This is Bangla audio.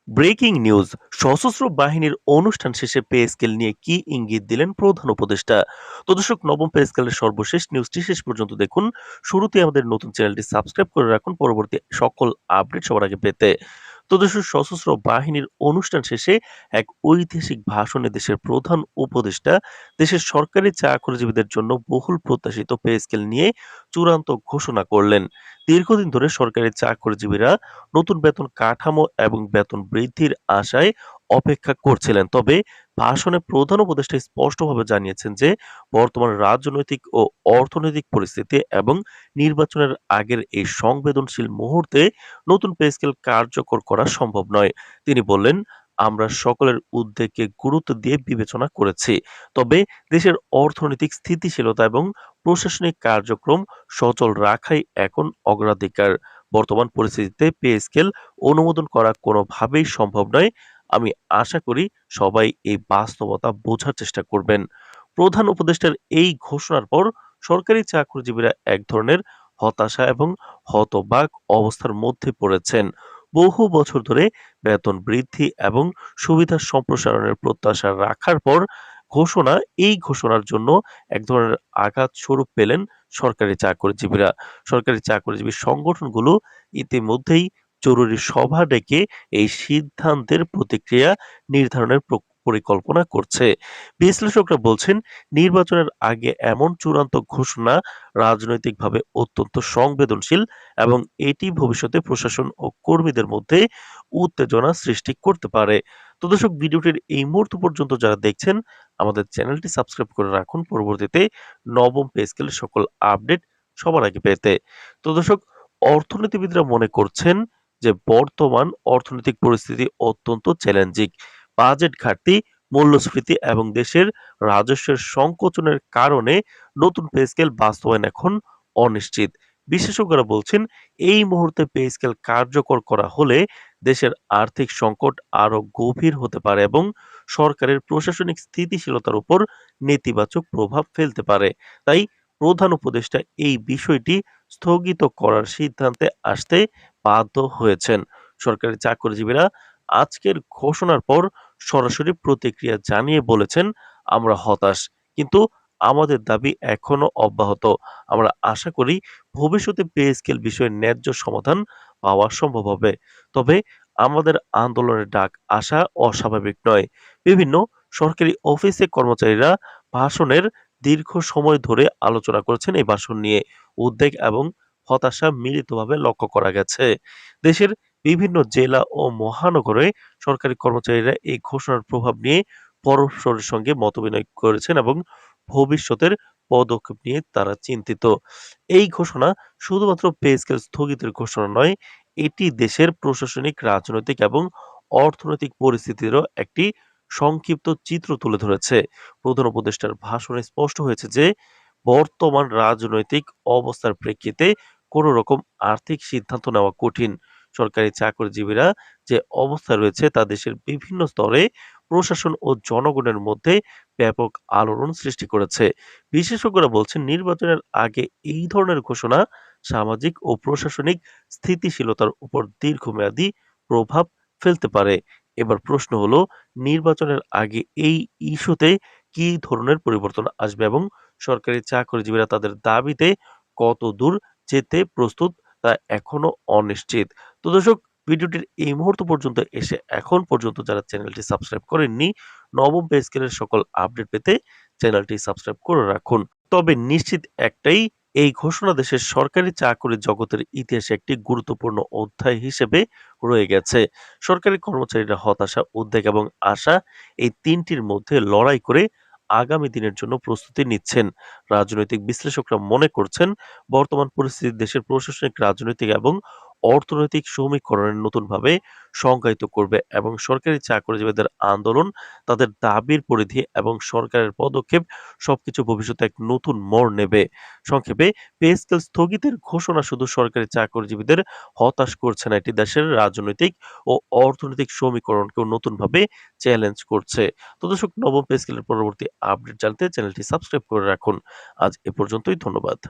Breaking news. সশস্ত্র বাহিনীর অনুষ্ঠান শেষে পে স্কেল নিয়ে কি ইঙ্গিত দিলেন প্রধান উপদেষ্টা? তো দর্শক, নবম পে স্কেলের সর্বশেষ নিউজটি শেষ পর্যন্ত দেখুন। শুরুতে আমাদের নতুন চ্যানেলটি সাবস্ক্রাইব করে রাখুন পরবর্তী সকল আপডেট সবার আগে পেতে। তো দর্শক, সশস্ত্র বাহিনীর অনুষ্ঠান শেষে এক ঐতিহাসিক ভাষণে দেশের প্রধান উপদেষ্টা দেশের সরকারি চাকরিজীবীদের জন্য বহুল প্রত্যাশিত পে স্কেল নিয়ে চূড়ান্ত ঘোষণা করলেন। দীর্ঘদিন ধরে সরকারি চাকরিজীবীরা নতুন বেতন কাঠামো এবং বেতন বৃদ্ধির আশায় অপেক্ষা করছিলেন। তবে ভাষণে প্রধান উপদেষ্টা স্পষ্টভাবে জানিয়েছেন যে বর্তমান রাজনৈতিক ও অর্থনৈতিক পরিস্থিতি এবং নির্বাচনের আগের এই সংবেদনশীল মুহূর্তে নতুন পে স্কেল কার্যকর করা সম্ভব নয়। তিনি বললেন, আমরা সকলের উদ্বেগকে গুরুত্ব দিয়ে বিবেচনা করেছি। তবে দেশের অর্থনৈতিক স্থিতিশীলতা এবং প্রশাসনিক কার্যক্রম সচল রাখাই এখন অগ্রাধিকার। বর্তমান পরিস্থিতিতে পে স্কেল অনুমোদন করা কোনোভাবেই সম্ভব নয়। আমি আশা করি সবাই এই বাস্তবতা বোঝার চেষ্টা করবেন। প্রধান উপদেষ্টার এই ঘোষণার পর সরকারি চাকরিজীবীরা এক ধরনের হতাশা এবং হতবাক অবস্থার মধ্যে পড়েছেন। বহু বছর ধরে বেতন বৃদ্ধি এবং সুবিধা সম্প্রসারণের প্রত্যাশা রাখার পর এই ঘোষণার জন্য এক ধরনের আঘাত স্বরূপ পেলেন সরকারি চাকরিজীবীরা। সরকারি চাকরিজীবী সংগঠনগুলো ইতিমধ্যেই জরুরি সভা ডেকে এই সিদ্ধান্তের প্রতিক্রিয়া নির্ধারণের পরিকল্পনা করছে। বিশ্লেষকরা বলছেন, নির্বাচনের আগে এমন চূড়ান্ত ঘোষণা রাজনৈতিকভাবে অত্যন্ত সংবেদনশীল এবং এটি ভবিষ্যতে প্রশাসন ও কর্মীদের মধ্যে উত্তেজনা সৃষ্টি করতে পারে। তো দর্শক, ভিডিওটির এই মুহূর্ত পর্যন্ত যারা দেখছেন, আমাদের চ্যানেলটি সাবস্ক্রাইব করে রাখুন পরবর্তীতে নবম পে স্কেলের সকল আপডেট সবার আগে পেতে। তো দর্শক, অর্থনীতিবিদরা মনে করছেন যে বর্তমান অর্থনৈতিক পরিস্থিতি অত্যন্ত চ্যালেঞ্জিং। বাজেট ঘাটতি, মূল্যস্ফীতি এবং দেশের রাজস্বের সংকোচনের কারণে নতুন পে স্কেল বাস্তবায়ন এখন অনিশ্চিত। বিশেষজ্ঞরা বলছেন, এই মুহূর্তে পে স্কেল কার্যকর করা হলে দেশের আর্থিক সংকট আরো গভীর হতে পারে এবং সরকারের প্রশাসনিক স্থিতিশীলতার উপর নেতিবাচক প্রভাব ফেলতে পারে। তাই প্রধান উপদেষ্টা এই বিষয়টি স্থগিত করার সিদ্ধান্তে আসতে বাধ্য হয়েছেন। সরকারি চাকরিজীবীরা আজকের ঘোষণার পর সরাসরি প্রতিক্রিয়া জানিয়ে বলেছেন, আমরা হতাশ, কিন্তু আমাদের দাবি এখনো অব্যাহত। আমরা আশা করি ভবিষ্যতে পে স্কেল বিষয়ে ন্যায্য সমাধান পাওয়া সম্ভব হবে। তবে আমাদের আন্দোলনের ডাক আসা অস্বাভাবিক নয়। বিভিন্ন সরকারি অফিসে কর্মচারীরা ভাষণের দীর্ঘ সময় ধরে আলোচনা করেছেন এই ভাষণ নিয়ে। উদ্বেগ এবং হতাশা মিলিতভাবে লক্ষ্য করা গেছে। দেশের বিভিন্ন জেলা ও মহানগরে সরকারি কর্মচারীরা এই ঘোষণার প্রভাব নিয়ে পরস্পরের সঙ্গে মতবিনিময় করেছেন এবং ভবিষ্যতের পদক্ষেপ নিয়ে তারা চিন্তিত। এই ঘোষণা শুধুমাত্র পে স্কেল স্থগিতের ঘোষণা নয়, এটি দেশের প্রশাসনিক, রাজনৈতিক এবং অর্থনৈতিক পরিস্থিতিরও একটি সংক্ষিপ্ত চিত্র তুলে ধরেছে। প্রধান উপদেষ্টার ভাষণে স্পষ্ট হয়েছে যে বর্তমান রাজনৈতিক অবস্থার প্রেক্ষিতে কোনো রকম আর্থিক সিদ্ধান্ত নেওয়া কঠিন। সরকারি চাকরিজীবীরা যে অবস্থায় রয়েছে তা দেশের বিভিন্ন স্তরে প্রশাসন ও জনগণের মধ্যে ব্যাপক আলোড়ন সৃষ্টি করেছে। বিশেষজ্ঞরা বলছেন, নির্বাচনের আগে এই ধরনের ঘোষণা সামাজিক ও প্রশাসনিক স্থিতিশীলতার উপর দীর্ঘমেয়াদী প্রভাব ফেলতে পারে। এবার প্রশ্ন হলো, নির্বাচনের আগে এই ইস্যুতে কি ধরনের পরিবর্তন আসবে এবং সরকারি চাকরিজীবীরা তাদের দাবিতে কত দূর যেতে প্রস্তুত তা এখনো অনিশ্চিত। তো দর্শক, ভিডিওটির এই মুহূর্ত পর্যন্ত এসে এখন পর্যন্ত যারা চ্যানেলটি সাবস্ক্রাইব করেননি, নবম পে স্কেলের সকল আপডেট পেতে চ্যানেলটি সাবস্ক্রাইব করে রাখুন। তবে নিশ্চিত একটাই, এই ঘোষণা দেশের সরকারি চাকরি জগতের ইতিহাসে একটি গুরুত্বপূর্ণ অধ্যায় হিসেবে রয়ে গেছে। সরকারি কর্মচারীরা হতাশা, উদ্বেগ এবং আশা, এই তিনটির মধ্যে লড়াই করে আগামী দিনের জন্য প্রস্তুতি নিচ্ছেন। রাজনৈতিক বিশ্লেষকরা মনে করছেন, বর্তমান পরিস্থিতি দেশের প্রশাসনিক, রাজনৈতিক এবং অর্থনৈতিক সমীকরণের নতুনভাবে সংজ্ঞায়িত করবে এবং সরকারি চাকরিজীবীদের আন্দোলন, তাদের দাবির পরিধি এবং সরকারের পদক্ষেপ সবকিছু ভবিষ্যতে এক নতুন মোড় নেবে। সংক্ষেপে, পে স্কেল স্থগিতের ঘোষণা শুধু সরকারি চাকরিজীবীদের হতাশ করছে না, এটি দেশের রাজনৈতিক ও অর্থনৈতিক সমীকরণকেও নতুনভাবে চ্যালেঞ্জ করছে। তো দর্শক, নবম পে স্কেলের পরবর্তী আপডেট জানতে চ্যানেলটি সাবস্ক্রাইব করে রাখুন। আজ এ পর্যন্তই, ধন্যবাদ।